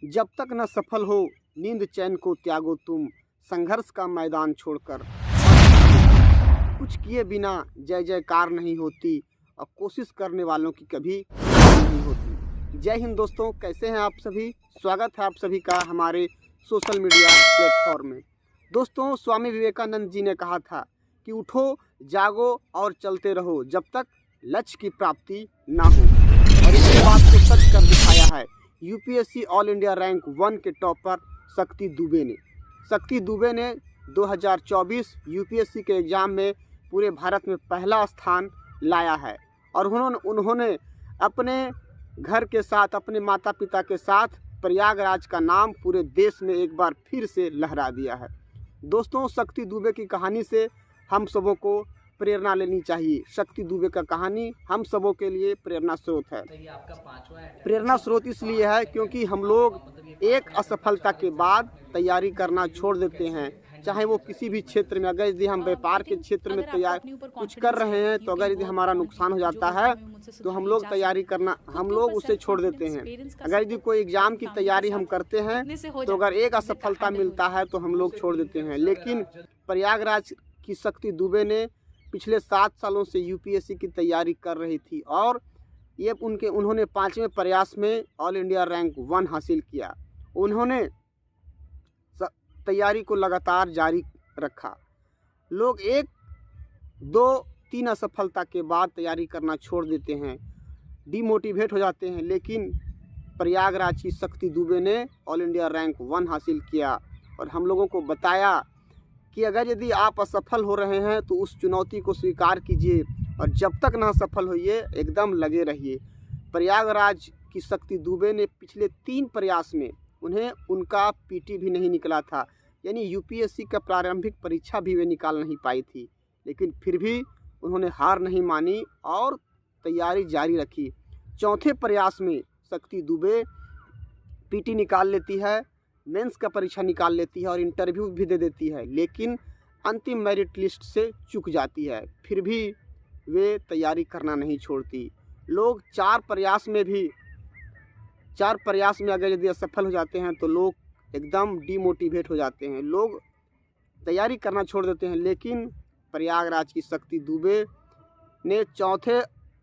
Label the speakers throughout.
Speaker 1: जब तक न सफल हो नींद चैन को त्यागो तुम, संघर्ष का मैदान छोड़कर। कुछ किए बिना जय जयकार नहीं होती और कोशिश करने वालों की कभी नहीं होती। जय हिंद दोस्तों, कैसे हैं आप सभी। स्वागत है आप सभी का हमारे सोशल मीडिया प्लेटफॉर्म में। दोस्तों, स्वामी विवेकानंद जी ने कहा था कि उठो, जागो और चलते रहो जब तक लक्ष्य की प्राप्ति ना हो। और इस बात को सच कर दिखाया है यूपीएससी ऑल इंडिया रैंक 1 के टॉपर शक्ति दुबे ने 2024 यूपीएससी के एग्ज़ाम में पूरे भारत में पहला स्थान लाया है। और उन्होंने अपने घर के साथ, अपने माता पिता के साथ प्रयागराज का नाम पूरे देश में एक बार फिर से लहरा दिया है। दोस्तों, शक्ति दुबे की कहानी से हम सबों को प्रेरणा लेनी चाहिए। शक्ति दुबे का कहानी हम सबों के लिए प्रेरणा स्रोत है। प्रेरणा स्रोत इसलिए है क्योंकि हम लोग एक असफलता के बाद तैयारी करना छोड़ देते हैं। चाहे वो किसी भी क्षेत्र में, अगर यदि हम व्यापार के क्षेत्र में तैयारी कुछ कर रहे हैं तो अगर यदि हमारा नुकसान हो जाता है तो हम लोग तैयारी करना, हम लोग उसे छोड़ देते हैं। अगर यदि कोई एग्ज़ाम की तैयारी हम करते हैं तो अगर एक असफलता मिलता है तो हम लोग छोड़ देते हैं। लेकिन प्रयागराज की शक्ति दुबे ने पिछले 7 सालों से यूपीएससी की तैयारी कर रही थी और ये उन्होंने 5वें प्रयास में ऑल इंडिया रैंक 1 हासिल किया। उन्होंने तैयारी को लगातार जारी रखा। लोग 1, 2, 3 असफलता के बाद तैयारी करना छोड़ देते हैं, डिमोटिवेट हो जाते हैं। लेकिन प्रयागराज की शक्ति दुबे ने ऑल इंडिया रैंक 1 हासिल किया और हम लोगों को बताया कि अगर यदि आप असफल हो रहे हैं तो उस चुनौती को स्वीकार कीजिए और जब तक ना सफल होइए एकदम लगे रहिए। प्रयागराज की शक्ति दुबे ने पिछले 3 प्रयास में उन्हें उनका पीटी भी नहीं निकला था, यानी यूपीएससी का प्रारंभिक परीक्षा भी वे निकाल नहीं पाई थी। लेकिन फिर भी उन्होंने हार नहीं मानी और तैयारी जारी रखी। चौथे प्रयास में शक्ति दुबे पीटी निकाल लेती है, मेंस का परीक्षा निकाल लेती है और इंटरव्यू भी दे देती है, लेकिन अंतिम मेरिट लिस्ट से चूक जाती है। फिर भी वे तैयारी करना नहीं छोड़ती। लोग 4 प्रयास में अगर यदि असफल हो जाते हैं तो लोग एकदम डिमोटिवेट हो जाते हैं, लोग तैयारी करना छोड़ देते हैं। लेकिन प्रयागराज की शक्ति दुबे ने चौथे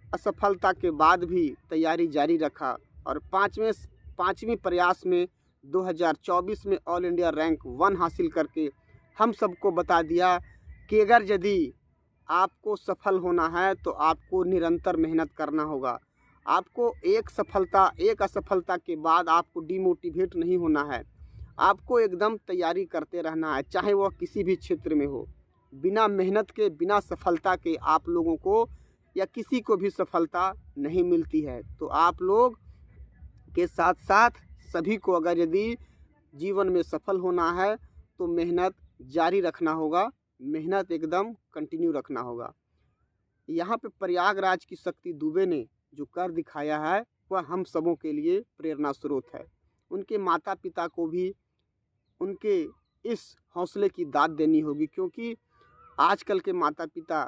Speaker 1: असफलता के बाद भी तैयारी जारी रखा और 5वें प्रयास में 2024 में ऑल इंडिया रैंक 1 हासिल करके हम सबको बता दिया कि अगर यदि आपको सफल होना है तो आपको निरंतर मेहनत करना होगा। आपको एक असफलता के बाद आपको डिमोटिवेट नहीं होना है, आपको एकदम तैयारी करते रहना है, चाहे वह किसी भी क्षेत्र में हो। बिना मेहनत के, बिना सफलता के आप लोगों को या किसी को भी सफलता नहीं मिलती है। तो आप लोग के साथ साथ सभी को अगर यदि जीवन में सफल होना है तो मेहनत जारी रखना होगा, मेहनत एकदम कंटिन्यू रखना होगा। यहाँ पे प्रयागराज की शक्ति दुबे ने जो कर दिखाया है वह हम सबों के लिए प्रेरणा स्रोत है। उनके माता पिता को भी उनके इस हौसले की दाद देनी होगी, क्योंकि आजकल के माता पिता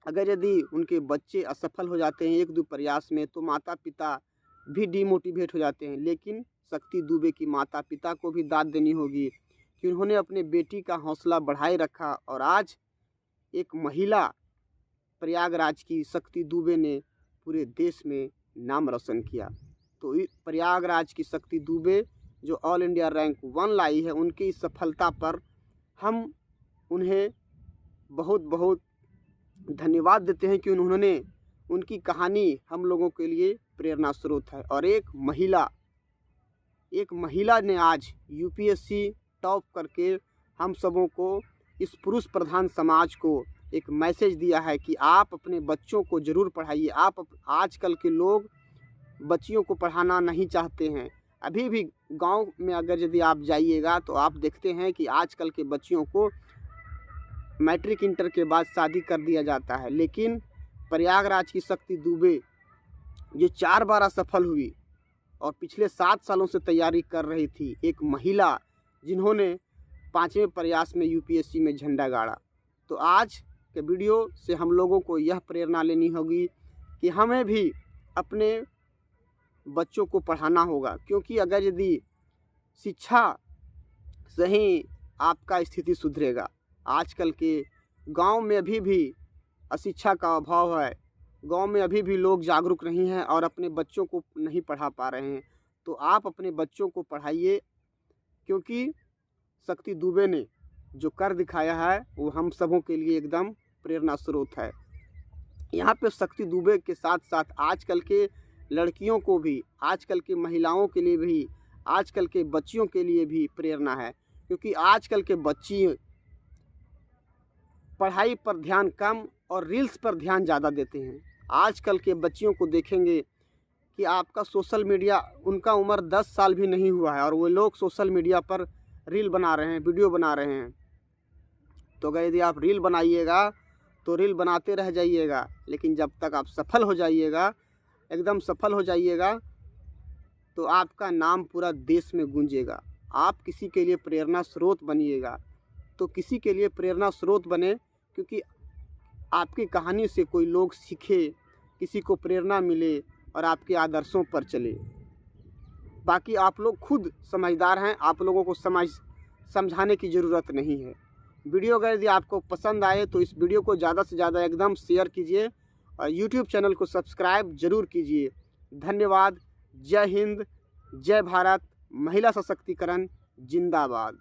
Speaker 1: अगर यदि उनके बच्चे असफल हो जाते हैं 1-2 प्रयास में तो माता पिता भी डिमोटिवेट हो जाते हैं। लेकिन शक्ति दुबे की माता पिता को भी दाद देनी होगी कि उन्होंने अपने बेटी का हौसला बढ़ाए रखा और आज एक महिला प्रयागराज की शक्ति दुबे ने पूरे देश में नाम रोशन किया। तो प्रयागराज की शक्ति दुबे जो ऑल इंडिया रैंक 1 लाई है, उनकी इस सफलता पर हम उन्हें बहुत बहुत धन्यवाद देते हैं कि उन्होंने, उनकी कहानी हम लोगों के लिए प्रेरणा स्रोत है। और एक महिला ने आज यूपीएससी टॉप करके हम सबों को, इस पुरुष प्रधान समाज को एक मैसेज दिया है कि आप अपने बच्चों को ज़रूर पढ़ाइए। आजकल के लोग बच्चियों को पढ़ाना नहीं चाहते हैं। अभी भी गांव में अगर यदि आप जाइएगा तो आप देखते हैं कि आजकल के बच्चियों को मैट्रिक इंटर के बाद शादी कर दिया जाता है। लेकिन प्रयागराज की शक्ति दुबे जो 4 बार असफल हुई और पिछले 7 सालों से तैयारी कर रही थी, एक महिला जिन्होंने 5वें प्रयास में यूपीएससी में झंडा गाड़ा। तो आज के वीडियो से हम लोगों को यह प्रेरणा लेनी होगी कि हमें भी अपने बच्चों को पढ़ाना होगा, क्योंकि अगर यदि शिक्षा से ही आपका स्थिति सुधरेगा। आजकल के गांव में अभी भी अशिक्षा का अभाव है। गांव में अभी भी लोग जागरूक नहीं हैं और अपने बच्चों को नहीं पढ़ा पा रहे हैं। तो आप अपने बच्चों को पढ़ाइए, क्योंकि शक्ति दुबे ने जो कर दिखाया है वो हम सबों के लिए एकदम प्रेरणा स्रोत है। यहाँ पे शक्ति दुबे के साथ साथ आजकल के लड़कियों को भी, आजकल के महिलाओं के लिए भी, आजकल के बच्चियों के लिए भी प्रेरणा है, क्योंकि आजकल के बच्ची पढ़ाई पर ध्यान कम और रील्स पर ध्यान ज़्यादा देते हैं। आजकल के बच्चियों को देखेंगे कि आपका सोशल मीडिया, उनका उम्र 10 साल भी नहीं हुआ है और वो लोग सोशल मीडिया पर रील बना रहे हैं, वीडियो बना रहे हैं। तो अगर यदि आप रील बनाइएगा तो रील बनाते रह जाइएगा, लेकिन जब तक आप सफल हो जाइएगा, एकदम सफल हो जाइएगा, तो आपका नाम पूरा देश में गूंजेगा। आप किसी के लिए प्रेरणा स्रोत बनिएगा। तो किसी के लिए प्रेरणा स्रोत बने, क्योंकि आपकी कहानी से कोई लोग सीखे, किसी को प्रेरणा मिले और आपके आदर्शों पर चले। बाकी आप लोग खुद समझदार हैं, आप लोगों को समझाने की ज़रूरत नहीं है। वीडियो अगर यदि आपको पसंद आए तो इस वीडियो को ज़्यादा से ज़्यादा एकदम शेयर कीजिए और यूट्यूब चैनल को सब्सक्राइब ज़रूर कीजिए। धन्यवाद। जय हिंद, जय भारत, महिला सशक्तिकरण जिंदाबाद।